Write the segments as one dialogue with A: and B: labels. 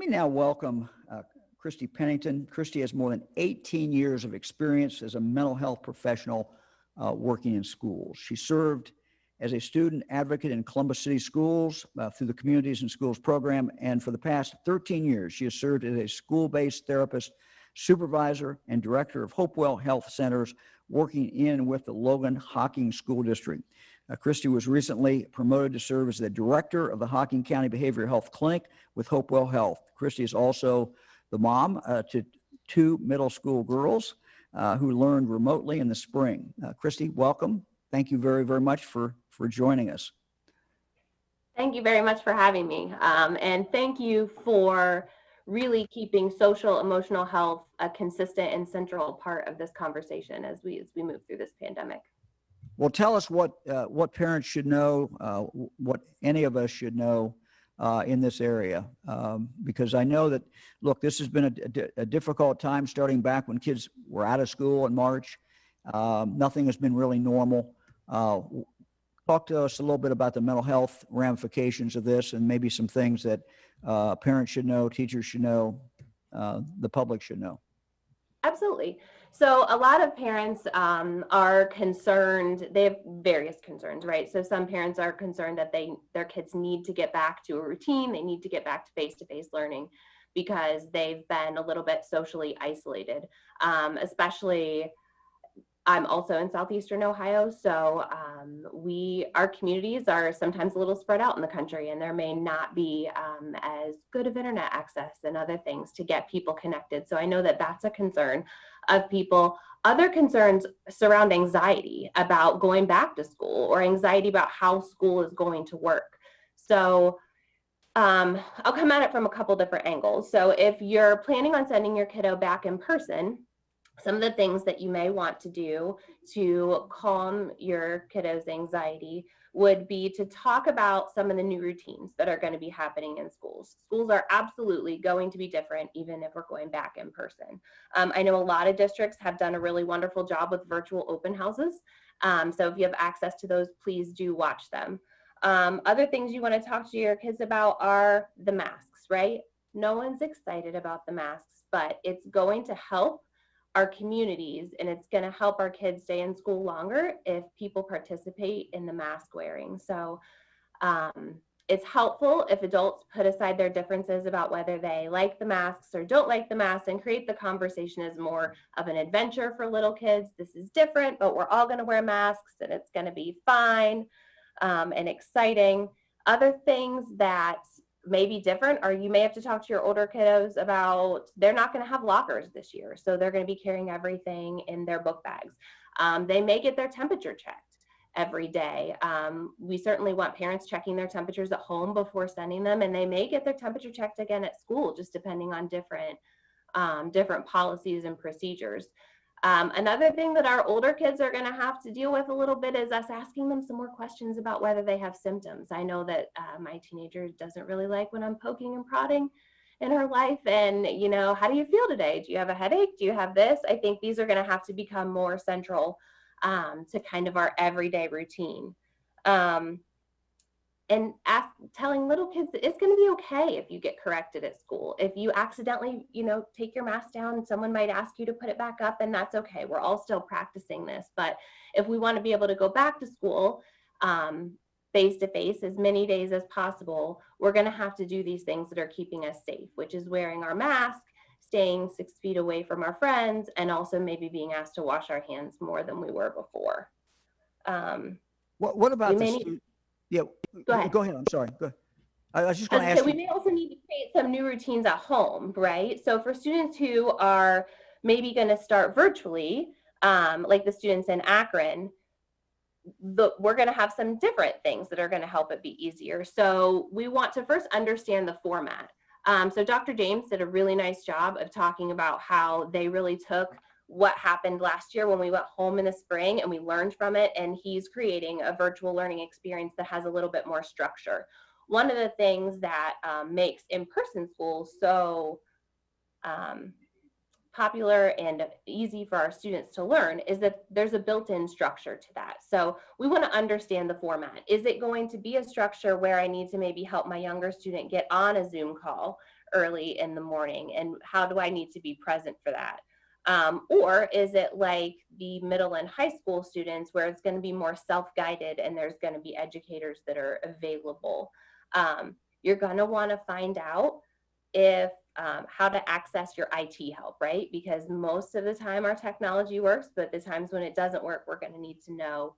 A: me now welcome Kristi Pennington. Kristi has more than 18 years of experience as a mental health professional working in schools. She served as a student advocate in Columbus City Schools through the Communities and Schools program, and for the past 13 years, she has served as a school-based therapist, supervisor, and director of Hopewell Health Centers, working in with the Logan Hocking School District. Kristi was recently promoted to serve as the director of the Hocking County Behavioral Health Clinic with Hopewell Health. Kristi is also the mom to two middle school girls who learned remotely in the spring. Kristi, welcome. Thank you very, very much for joining us.
B: Thank you very much for having me. And thank you for really keeping social emotional health a consistent and central part of this conversation as we move through this pandemic.
A: Well, tell us what parents should know, what any of us should know in this area, because I know that, look, this has been a difficult time starting back when kids were out of school in March. Nothing has been really normal. Talk to us a little bit about the mental health ramifications of this and maybe some things that parents should know, teachers should know, the public should know.
B: Absolutely. So a lot of parents are concerned. They have various concerns, right? So some parents are concerned that their kids need to get back to a routine. They need to get back to face-to-face learning because they've been a little bit socially isolated. Especially, I'm also in southeastern Ohio, so our communities are sometimes a little spread out in the country, and there may not be as good of internet access and other things to get people connected. So I know that that's a concern of people. Other concerns surround anxiety about going back to school or anxiety about how school is going to work. So I'll come at it from a couple different angles. So if you're planning on sending your kiddo back in person, some of the things that you may want to do to calm your kiddo's anxiety would be to talk about some of the new routines that are going to be happening in schools. Schools are absolutely going to be different, even if we're going back in person. I know a lot of districts have done a really wonderful job with virtual open houses. So if you have access to those, please do watch them. Other things you want to talk to your kids about are the masks, right? No one's excited about the masks, but it's going to help our communities, and it's going to help our kids stay in school longer if people participate in the mask wearing. So it's helpful if adults put aside their differences about whether they like the masks or don't like the masks and create the conversation as more of an adventure for little kids. This is different, but we're all going to wear masks and it's going to be fine and exciting. Other things that may be different, or you may have to talk to your older kiddos about they're not going to have lockers this year, so they're going to be carrying everything in their book bags. They may get their temperature checked every day. We certainly want parents checking their temperatures at home before sending them, and they may get their temperature checked again at school, just depending on different policies and procedures. Another thing that our older kids are going to have to deal with a little bit is us asking them some more questions about whether they have symptoms. I know that my teenager doesn't really like when I'm poking and prodding in her life. And, you know, how do you feel today? Do you have a headache? Do you have this? I think these are going to have to become more central to kind of our everyday routine. And telling little kids that it's going to be okay if you get corrected at school. If you accidentally, take your mask down, someone might ask you to put it back up, and that's okay. We're all still practicing this. But if we want to be able to go back to school face-to-face as many days as possible, we're going to have to do these things that are keeping us safe, which is wearing our mask, staying 6 feet away from our friends, and also maybe being asked to wash our hands more than we were before.
A: What about Yeah, go ahead. I'm sorry. Go ahead. I was just going to ask you.
B: We may also need to create some new routines at home, right? So for students who are maybe going to start virtually, like the students in Akron, we're going to have some different things that are going to help it be easier. So we want to first understand the format. So Dr. James did a really nice job of talking about how they really took what happened last year when we went home in the spring and we learned from it, and he's creating a virtual learning experience that has a little bit more structure. One of the things that makes in-person school so popular and easy for our students to learn is that there's a built-in structure to that. So we want to understand the format. Is it going to be a structure where I need to maybe help my younger student get on a Zoom call early in the morning, and how do I need to be present for that? Or is it like the middle and high school students where it's going to be more self-guided and there's going to be educators that are available? You're going to want to find out if how to access your IT help, right? Because most of the time our technology works, but the times when it doesn't work, we're going to need to know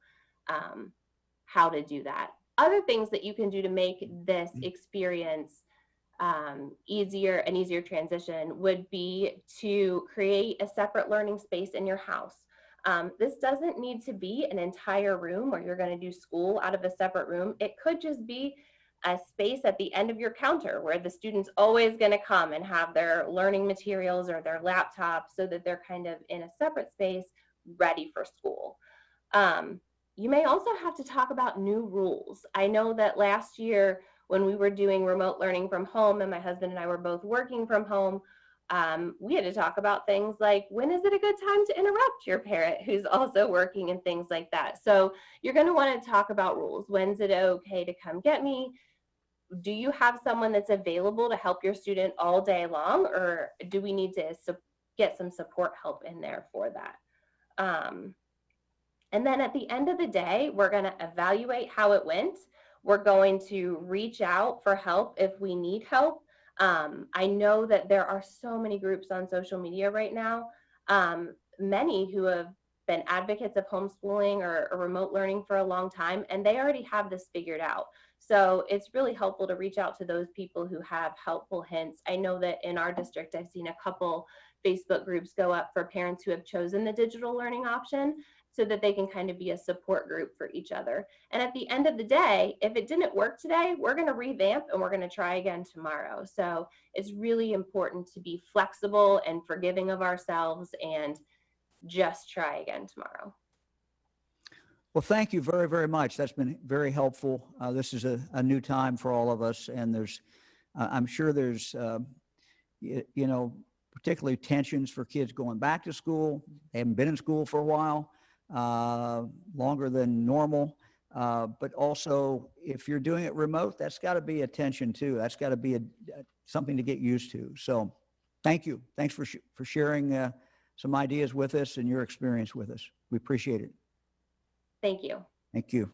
B: how to do that. Other things that you can do to make this experience an easier transition would be to create a separate learning space in your house. This doesn't need to be an entire room where you're going to do school out of a separate room. It could just be a space at the end of your counter where the student's always going to come and have their learning materials or their laptop, so that they're kind of in a separate space ready for school. You may also have to talk about new rules. I know that last year when we were doing remote learning from home and my husband and I were both working from home, we had to talk about things like, when is it a good time to interrupt your parent who's also working, and things like that. So you're going to want to talk about rules. When's it okay to come get me? Do you have someone that's available to help your student all day long, or do we need to get some support help in there for that? And then at the end of the day, we're going to evaluate how it went. We're going to reach out for help if we need help. I know that there are so many groups on social media right now, many who have been advocates of homeschooling or remote learning for a long time, and they already have this figured out. So it's really helpful to reach out to those people who have helpful hints. I know that in our district, I've seen a couple Facebook groups go up for parents who have chosen the digital learning option, so that they can kind of be a support group for each other. And at the end of the day, if it didn't work today, we're going to revamp and we're going to try again tomorrow. So it's really important to be flexible and forgiving of ourselves and just try again tomorrow.
A: Well, thank you very, very much. That's been very helpful. This is a new time for all of us, and there's, I'm sure there's, you know, particularly tensions for kids going back to school. They haven't been in school for a while, longer than normal. But also, if you're doing it remote, that's got to be a tension too. That's got to be something to get used to. So, thank you. Thanks for sharing some ideas with us and your experience with us. We appreciate it.
B: Thank you.
A: Thank you.